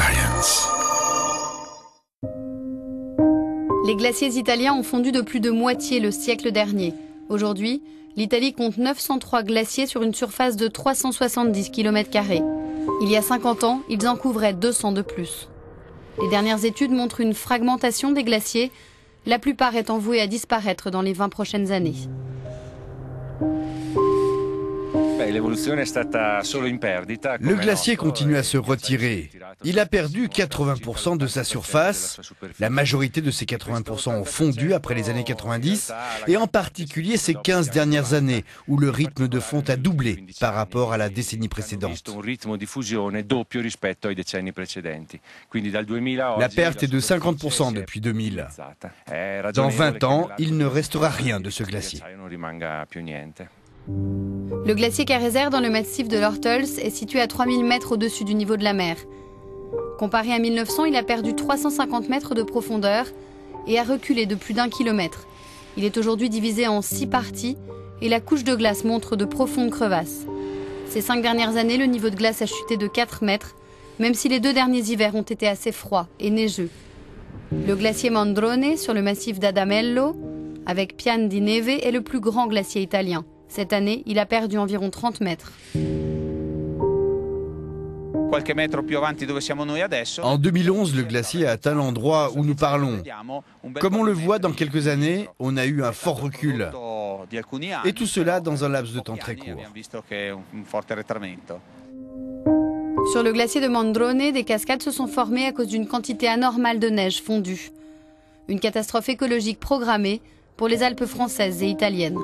science. Les glaciers italiens ont fondu de plus de moitié le siècle dernier. Aujourd'hui, l'Italie compte 903 glaciers sur une surface de 370 km². Il y a 50 ans, ils en couvraient 200 de plus. Les dernières études montrent une fragmentation des glaciers, la plupart étant voués à disparaître dans les 20 prochaines années. Le glacier continue à se retirer. Il a perdu 80% de sa surface. La majorité de ces 80% ont fondu après les années 90, et en particulier ces 15 dernières années, où le rythme de fonte a doublé par rapport à la décennie précédente. La perte est de 50% depuis 2000. Dans 20 ans, il ne restera rien de ce glacier. Le glacier Karaser dans le massif de l'Ortles est situé à 3000 mètres au-dessus du niveau de la mer. Comparé à 1900, il a perdu 350 mètres de profondeur et a reculé de plus d'1 kilomètre. Il est aujourd'hui divisé en 6 parties et la couche de glace montre de profondes crevasses. Ces 5 dernières années, le niveau de glace a chuté de 4 mètres, même si les 2 derniers hivers ont été assez froids et neigeux. Le glacier Mandrone, sur le massif d'Adamello, avec Pian di Neve, est le plus grand glacier italien. Cette année, il a perdu environ 30 mètres. En 2011, le glacier a atteint l'endroit où nous parlons. Comme on le voit dans quelques années, on a eu un fort recul. Et tout cela dans un laps de temps très court. Sur le glacier de Mandrone, des cascades se sont formées à cause d'une quantité anormale de neige fondue. Une catastrophe écologique programmée pour les Alpes françaises et italiennes.